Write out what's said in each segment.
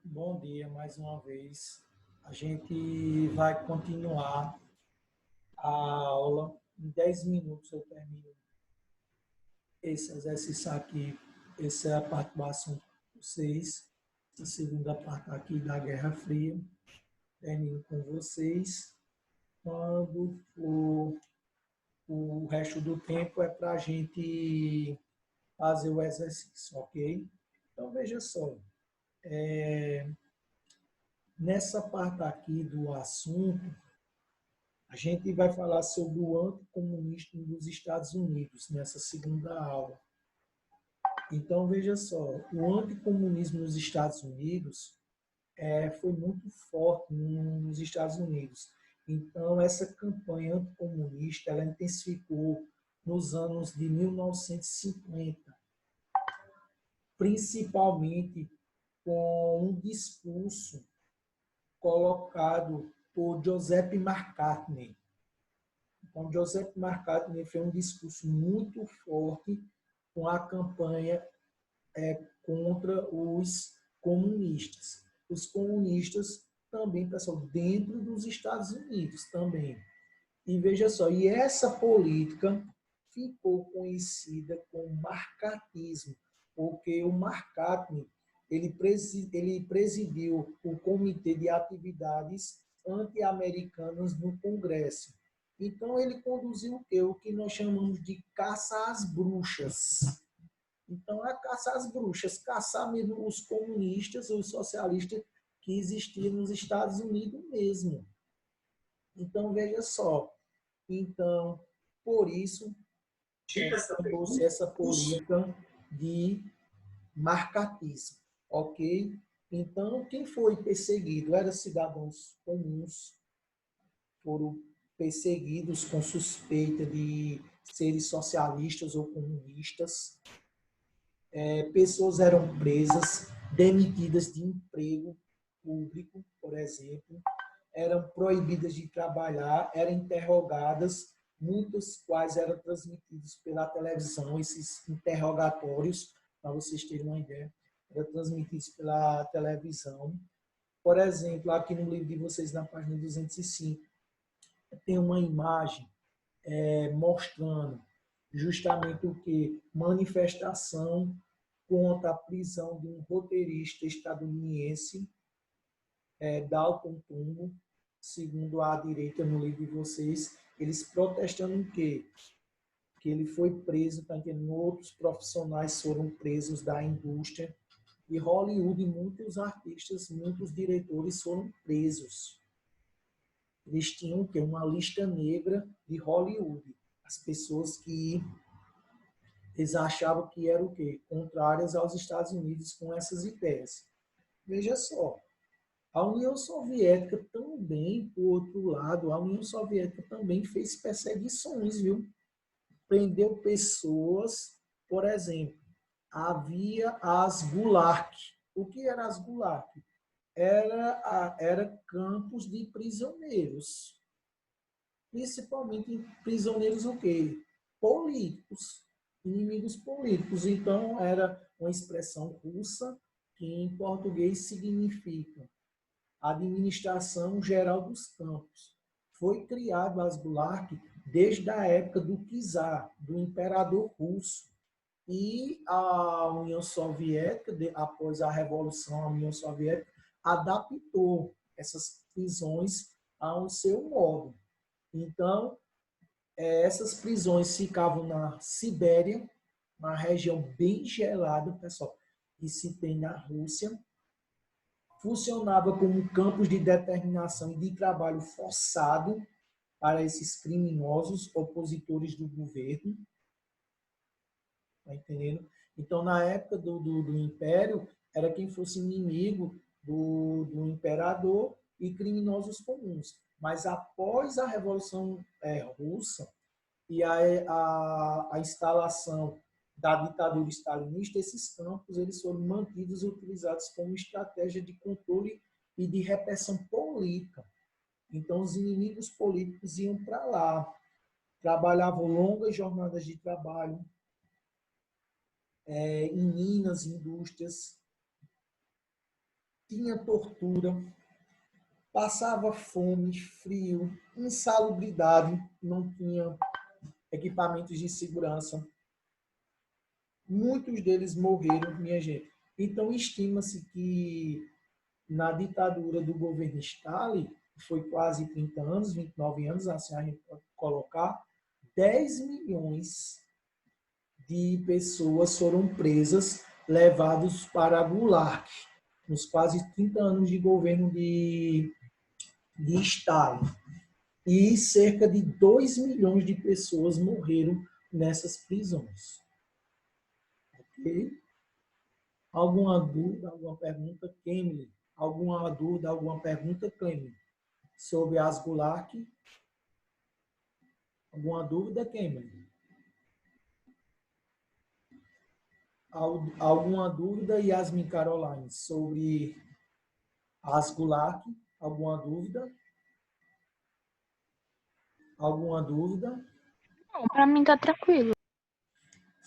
Bom dia mais uma vez. A gente vai continuar a aula. Em 10 minutos eu termino esse exercício aqui. Essa é a parte do assunto 6. A segunda parte aqui da Guerra Fria. Termino com vocês. Quando for o resto do tempo é para a gente fazer o exercício, ok? Então veja só. Nessa parte aqui do assunto, a gente vai falar sobre o anticomunismo dos Estados Unidos nessa segunda aula. Então, veja só, o anticomunismo nos Estados Unidos foi muito forte nos Estados Unidos. Então, essa campanha anticomunista ela intensificou nos anos de 1950, principalmente com um discurso colocado por Joseph McCartney. Então, Joseph McCartney fez um discurso muito forte com a campanha contra os comunistas. Os comunistas também, pessoal, dentro dos Estados Unidos também. E veja só, e essa política ficou conhecida como marcatismo, porque o McCartney ele presidiu o Comitê de Atividades Anti-Americanas no Congresso. Então, ele conduziu o quê? O que nós chamamos de caça às bruxas. Então, é caça às bruxas, caçar mesmo os comunistas, os socialistas que existiam nos Estados Unidos mesmo. Então, veja só. Então, por isso, chamou-se essa política de marcatismo, ok? Então, quem foi perseguido eram cidadãos comuns, foram perseguidos com suspeita de serem socialistas ou comunistas. Pessoas eram presas, demitidas de emprego público, por exemplo, eram proibidas de trabalhar, eram interrogadas, muitas quais eram transmitidas pela televisão, esses interrogatórios, para vocês terem uma ideia, eram transmitidos pela televisão. Por exemplo, aqui no livro de vocês, na página 205, tem uma imagem mostrando justamente o que? Manifestação contra a prisão de um roteirista estadunidense, Dalton Trumbo, segundo a direita no livro de vocês, eles protestando o quê? Que ele foi preso, tá entendendo? Outros profissionais foram presos da indústria e Hollywood, muitos artistas, muitos diretores foram presos. Eles tinham o quê? Uma lista negra de Hollywood. As pessoas que eles achavam que eram o quê? Contrárias aos Estados Unidos com essas ideias. Veja só, a União Soviética também, por outro lado, a União Soviética também fez perseguições, viu? Prendeu pessoas, por exemplo, havia as Gulag. O que eram as Gulag? Era campos de prisioneiros, principalmente prisioneiros o quê? Políticos, inimigos políticos. Então, era uma expressão russa que em português significa Administração Geral dos Campos. Foi criado as Gulag desde a época do czar, do imperador russo. E a União Soviética, após a Revolução, a União Soviética adaptou essas prisões ao seu modo. Então, essas prisões ficavam na Sibéria, uma região bem gelada, pessoal, que se tem na Rússia. Funcionava como campos de determinação e de trabalho forçado para esses criminosos opositores do governo. Tá entendendo? Então, na época do Império, era quem fosse inimigo do imperador e criminosos comuns. Mas após a Revolução Russa e a instalação da ditadura stalinista, esses campos eles foram mantidos e utilizados como estratégia de controle e de repressão política. Então, os inimigos políticos iam para lá, trabalhavam longas jornadas de trabalho, em minas, indústrias, tinha tortura, passava fome, frio, insalubridade, não tinha equipamentos de segurança. Muitos deles morreram, minha gente. Então, estima-se que na ditadura do governo Stalin, que foi quase 30 anos, 29 anos, assim a gente pode colocar, 10 milhões de pessoas foram presas, levados para Gulag, nos quase 30 anos de governo de Stalin. E cerca de 2 milhões de pessoas morreram nessas prisões. Ok? Alguma dúvida, alguma pergunta, Kemily? Alguma dúvida, alguma pergunta, Kemily? Sobre as Gulag? Alguma dúvida, Kemily? Alguma dúvida, Yasmin Caroline, sobre as Gulag? Alguma dúvida? Alguma dúvida? Não, para mim tá tranquilo.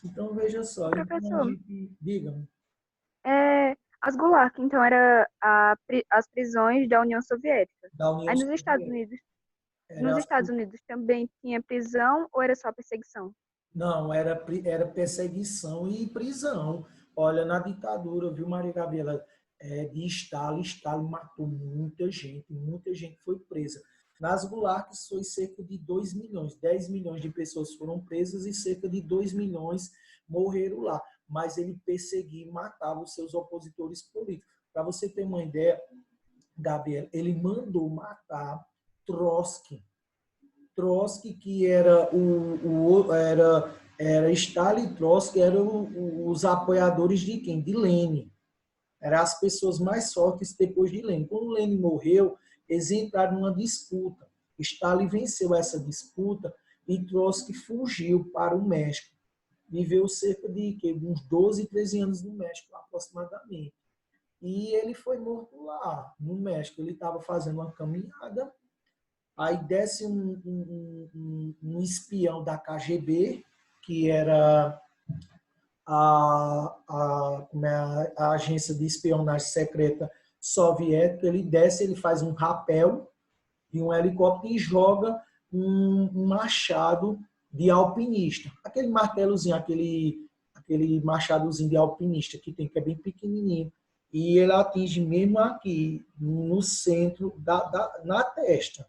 Então, veja só. Então, a Professor, gente... Diga-me. as Gulag, então, era as prisões da União Soviética. Da União Aí Soviética. nos Era, Estados Unidos também tinha prisão ou era só perseguição? não, era perseguição e prisão. Olha, na ditadura, viu, Maria Gabriela, de Stalin, Stalin matou muita gente foi presa. Nas gulags foi cerca de 2 milhões, 10 milhões de pessoas foram presas e cerca de 2 milhões morreram lá. Mas ele perseguia e matava os seus opositores políticos. Para você ter uma ideia, Gabriela, ele mandou matar Trotsky. Trotsky, que era Stalin e Trotsky eram os apoiadores de quem? De Lenin. Eram as pessoas mais fortes depois de Lenin. Quando Lenin morreu, eles entraram numa disputa. Stalin venceu essa disputa e Trotsky fugiu para o México. Viveu cerca de uns 12, 13 anos no México, aproximadamente. E ele foi morto lá, no México. Ele estava fazendo uma caminhada. Aí desce um espião da KGB, que era a agência de espionagem secreta soviética. Ele desce, ele faz um rapel de um helicóptero e joga um machado de alpinista. Aquele martelozinho, aquele machadozinho de alpinista que tem, que é bem pequenininho. E ele atinge mesmo aqui, no centro, na testa.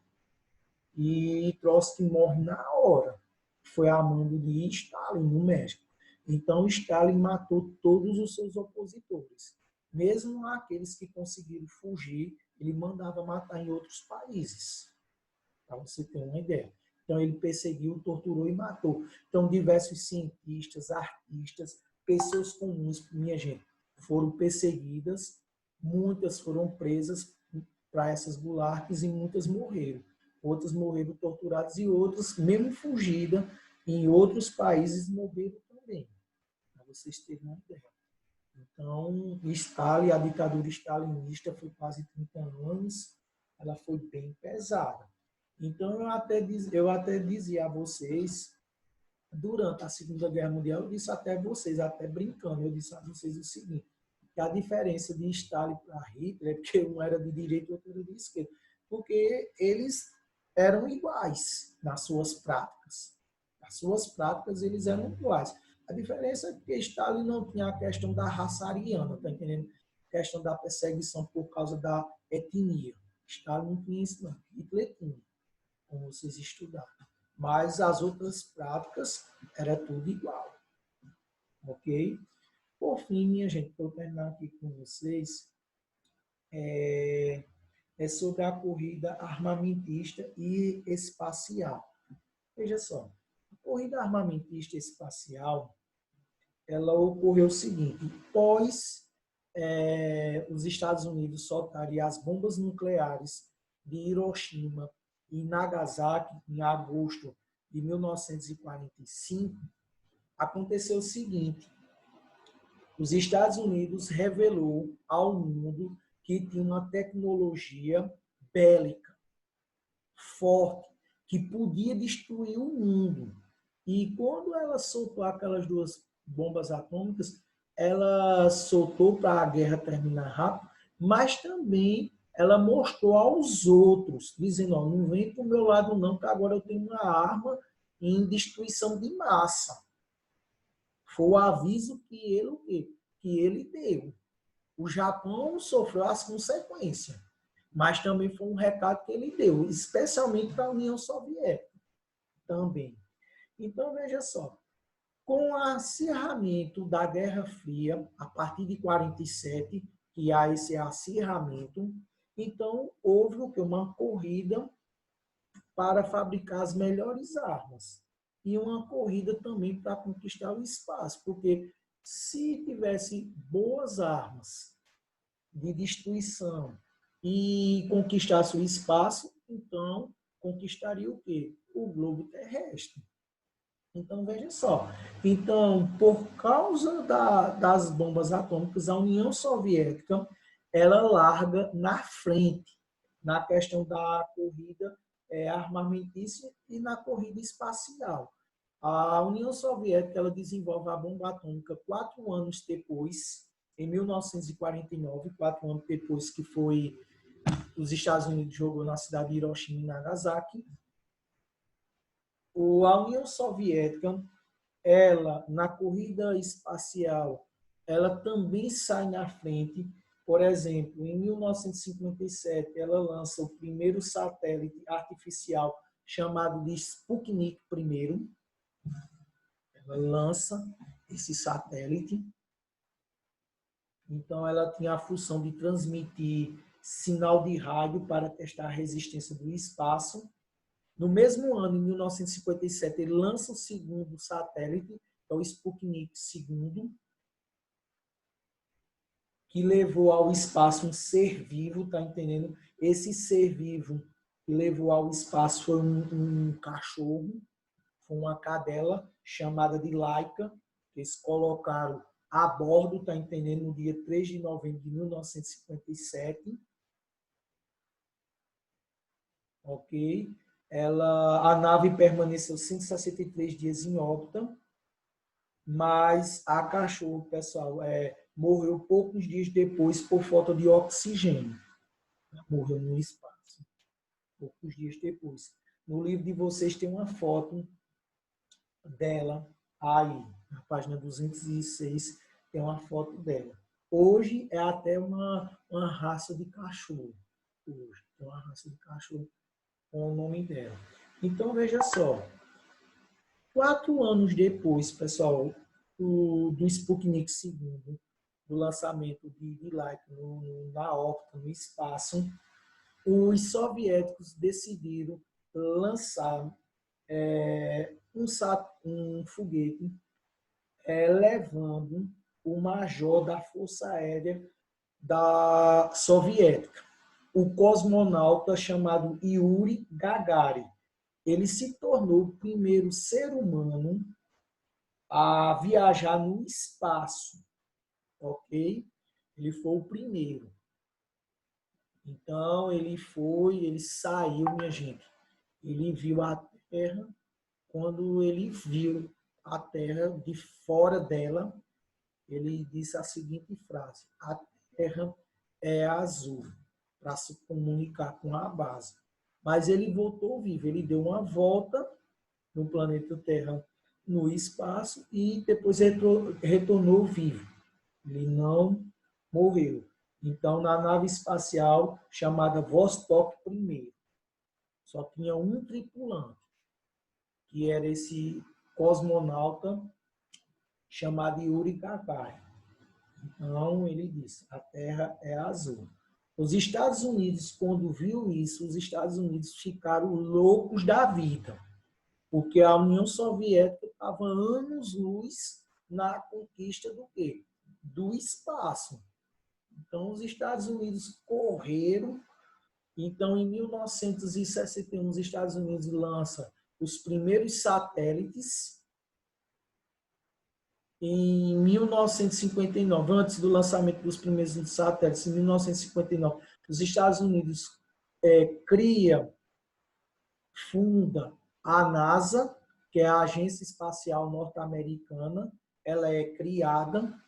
E Trotsky morre na hora. Foi a mando de Stalin, no México. Então, Stalin matou todos os seus opositores. Mesmo aqueles que conseguiram fugir, ele mandava matar em outros países. Para você ter uma ideia. Então, ele perseguiu, torturou e matou. Então, diversos cientistas, artistas, pessoas comuns, minha gente, foram perseguidas, muitas foram presas para essas gulags e muitas morreram. Outras morreram torturadas e outras, mesmo fugida, em outros países morreram também. Para vocês terem uma ideia. Então, Stalin, a ditadura stalinista foi quase 30 anos, ela foi bem pesada. Então, eu até dizia a vocês, durante a Segunda Guerra Mundial, eu disse até a vocês, até brincando, eu disse a vocês o seguinte, que a diferença de Stalin para Hitler é porque um era de direita e outro era de esquerda. Porque eles eram iguais nas suas práticas. Nas suas práticas, eles eram iguais. A diferença é que Stalin não tinha a questão da raça ariana, tá entendendo? A questão da perseguição por causa da etnia. Stalin não tinha isso, não. Hitler tinha, como vocês estudaram. Mas as outras práticas era tudo igual. Ok? Por fim, minha gente, para eu terminar aqui com vocês, é sobre a corrida armamentista e espacial. Veja só, a corrida armamentista e espacial, ela ocorreu o seguinte, pós os Estados Unidos soltarem as bombas nucleares de Hiroshima e Nagasaki em agosto de 1945, aconteceu o seguinte, os Estados Unidos revelou ao mundo que tinha uma tecnologia bélica forte, que podia destruir o mundo. E quando ela soltou aquelas duas bombas atômicas, ela soltou para a guerra terminar rápido, mas também ela mostrou aos outros, dizendo, ó, não vem para o meu lado não, que agora eu tenho uma arma em destruição de massa. Foi o aviso que ele deu. O Japão sofreu as consequências, mas também foi um recado que ele deu, especialmente para a União Soviética também. Então, veja só, com o acirramento da Guerra Fria, a partir de 47, que há esse acirramento, então houve o que? Uma corrida para fabricar as melhores armas. E uma corrida também para conquistar o espaço, porque se tivesse boas armas de destruição e conquistasse o espaço, então conquistaria o quê? O globo terrestre. Então, veja só. Então, por causa das bombas atômicas, a União Soviética ela larga na frente na questão da corrida armamentícia e na corrida espacial. A União Soviética ela desenvolve a bomba atômica 4 anos depois, em 1949, 4 anos depois que foi os Estados Unidos jogou na cidade de Hiroshima e Nagasaki. A União Soviética, ela na corrida espacial, ela também sai na frente. Por exemplo, em 1957, ela lança o primeiro satélite artificial chamado de Sputnik I. Ela lança esse satélite. Então, ela tinha a função de transmitir sinal de rádio para testar a resistência do espaço. No mesmo ano, em 1957, ele lança o segundo satélite, que é o Sputnik II, que levou ao espaço um ser vivo, tá entendendo? Esse ser vivo que levou ao espaço foi um cachorro, foi uma cadela chamada de Laika, que eles colocaram a bordo, tá entendendo? No dia 3 de novembro de 1957. Ok? A nave permaneceu 163 dias em órbita, mas a cachorro, pessoal, morreu poucos dias depois por falta de oxigênio. Morreu no espaço, poucos dias depois. No livro de vocês tem uma foto dela aí, na página 206, tem uma foto dela. Hoje é até uma raça de cachorro. Hoje tem uma raça de cachorro com o nome dela. Então, veja só. 4 anos depois, pessoal, do Sputnik II, do lançamento de Laika na órbita, no espaço, os soviéticos decidiram lançar um foguete levando o major da Força Aérea da Soviética, o cosmonauta chamado Yuri Gagarin. Ele se tornou o primeiro ser humano a viajar no espaço, ok? Ele foi o primeiro. Então, ele saiu, minha gente. Ele viu a Terra. Quando ele viu a Terra de fora dela, ele disse a seguinte frase: a Terra é azul, para se comunicar com a base. Mas ele voltou vivo, ele deu uma volta no planeta Terra no espaço e depois retornou vivo. Ele não morreu. Então, na nave espacial chamada Vostok I, só tinha um tripulante, que era esse cosmonauta chamado Yuri Gagarin. Então, ele disse, a Terra é azul. Os Estados Unidos, quando viu isso, os Estados Unidos ficaram loucos da vida, porque a União Soviética estava anos-luz na conquista do quê? Do espaço. Então, os Estados Unidos correram. Então, em 1961, os Estados Unidos lançam os primeiros satélites. Em 1959, antes do lançamento dos primeiros satélites, em 1959, os Estados Unidos funda a NASA, que é a Agência Espacial Norte-Americana. Ela é criada.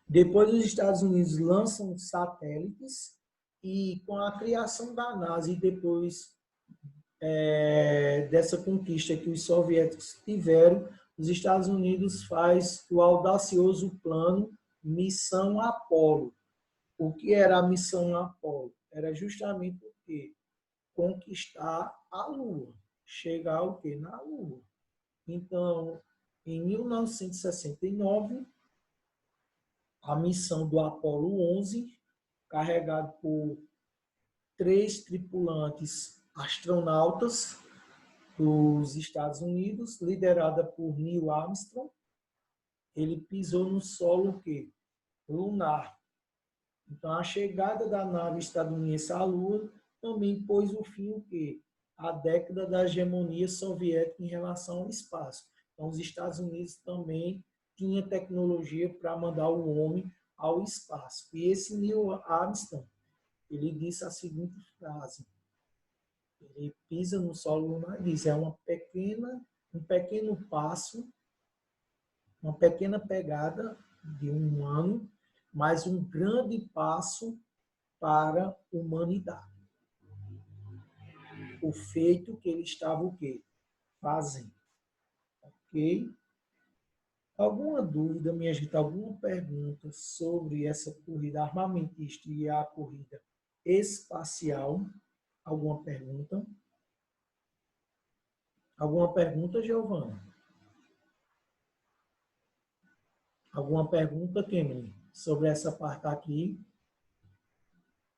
Depois, os Estados Unidos lançam satélites e, com a criação da NASA e depois dessa conquista que os soviéticos tiveram, os Estados Unidos faz o audacioso plano Missão Apollo. O que era a Missão Apollo? Era justamente o quê? Conquistar a Lua. Chegar o quê? Na Lua. Então, em 1969, a missão do Apollo 11, carregado por 3 tripulantes astronautas dos Estados Unidos, liderada por Neil Armstrong, ele pisou no solo quê? Lunar. Então, a chegada da nave estadunidense à Lua também pôs o fim o quê? A década da hegemonia soviética em relação ao espaço. Então, os Estados Unidos também tinha tecnologia para mandar o homem ao espaço. E esse Neil Armstrong, ele disse a seguinte frase: ele pisa no solo lunar e diz, um pequeno passo, uma pequena pegada de um ano, mas um grande passo para a humanidade. O feito que ele estava o quê? Fazendo. Ok? Alguma dúvida, minha gente? Alguma pergunta sobre essa corrida armamentista e a corrida espacial? Alguma pergunta? Alguma pergunta, Giovana? Alguma pergunta, Kemily, sobre essa parte aqui?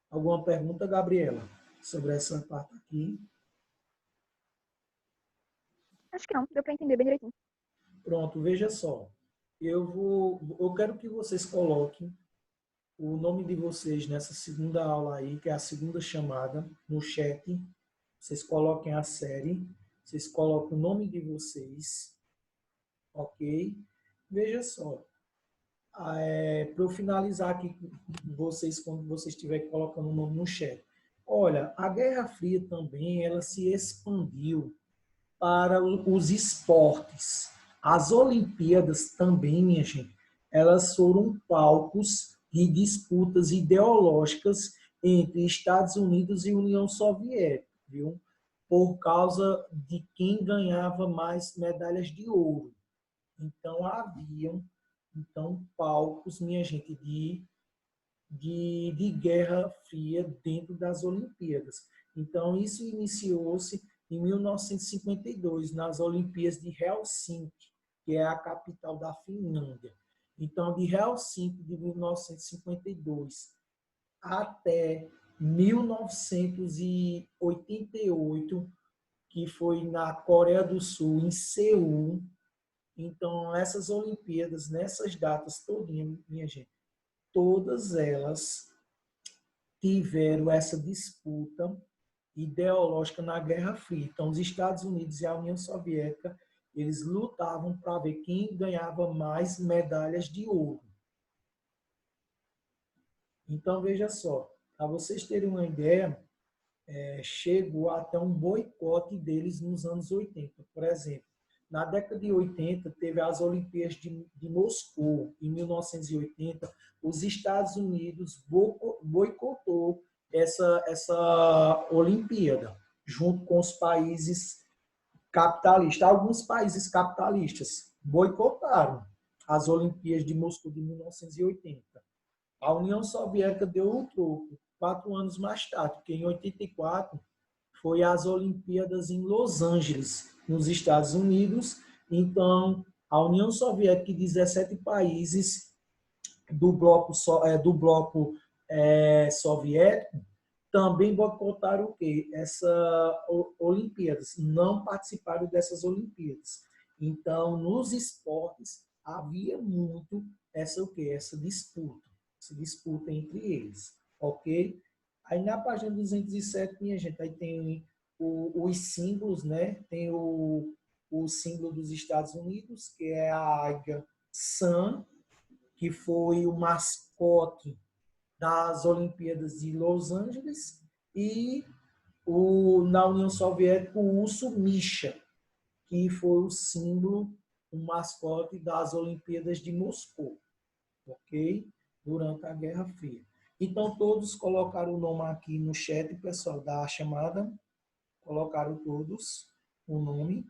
Alguma pergunta, Gabriela, sobre essa parte aqui? Acho que não, deu para entender bem direitinho. Pronto, veja só. Eu quero que vocês coloquem o nome de vocês nessa segunda aula aí, que é a segunda chamada, no chat. Vocês coloquem a série, vocês colocam o nome de vocês, ok? Veja só. Para eu finalizar aqui com vocês, quando vocês estiverem colocando o nome no chat. Olha, a Guerra Fria também, ela se expandiu para os esportes. As Olimpíadas também, minha gente, elas foram palcos de disputas ideológicas entre Estados Unidos e União Soviética, viu? Por causa de quem ganhava mais medalhas de ouro. Então, haviam palcos, minha gente, de Guerra Fria dentro das Olimpíadas. Então, isso iniciou-se em 1952, nas Olimpíadas de Helsinki, que é a capital da Finlândia. Então, de Helsinki, de 1952 até 1988, que foi na Coreia do Sul, em Seul. Então, essas Olimpíadas, nessas datas todinhas, minha gente, todas elas tiveram essa disputa ideológica na Guerra Fria. Então, os Estados Unidos e a União Soviética, eles lutavam para ver quem ganhava mais medalhas de ouro. Então, veja só, para vocês terem uma ideia, chegou até um boicote deles nos anos 80. Por exemplo, na década de 80, teve as Olimpíadas de Moscou. Em 1980, os Estados Unidos boicotou essa Olimpíada, junto com os países capitalistas. Alguns países capitalistas boicotaram as Olimpíadas de Moscou de 1980. A União Soviética deu um troco 4 anos mais tarde, porque em 84 foi as Olimpíadas em Los Angeles, nos Estados Unidos. Então, a União Soviética e 17 países do bloco soviético também boicotaram o quê? Essa Olimpíadas, não participaram dessas Olimpíadas. Então, nos esportes, havia muito essa disputa entre eles, ok? Aí na página 207, minha gente, aí tem os símbolos, né? Tem o símbolo dos Estados Unidos, que é a águia Sun, que foi o mascote das Olimpíadas de Los Angeles, e na União Soviética, o urso Misha, que foi o símbolo, o mascote das Olimpíadas de Moscou, ok? durante a Guerra Fria. Então, todos colocaram o nome aqui no chat, pessoal, da chamada. Colocaram todos o nome.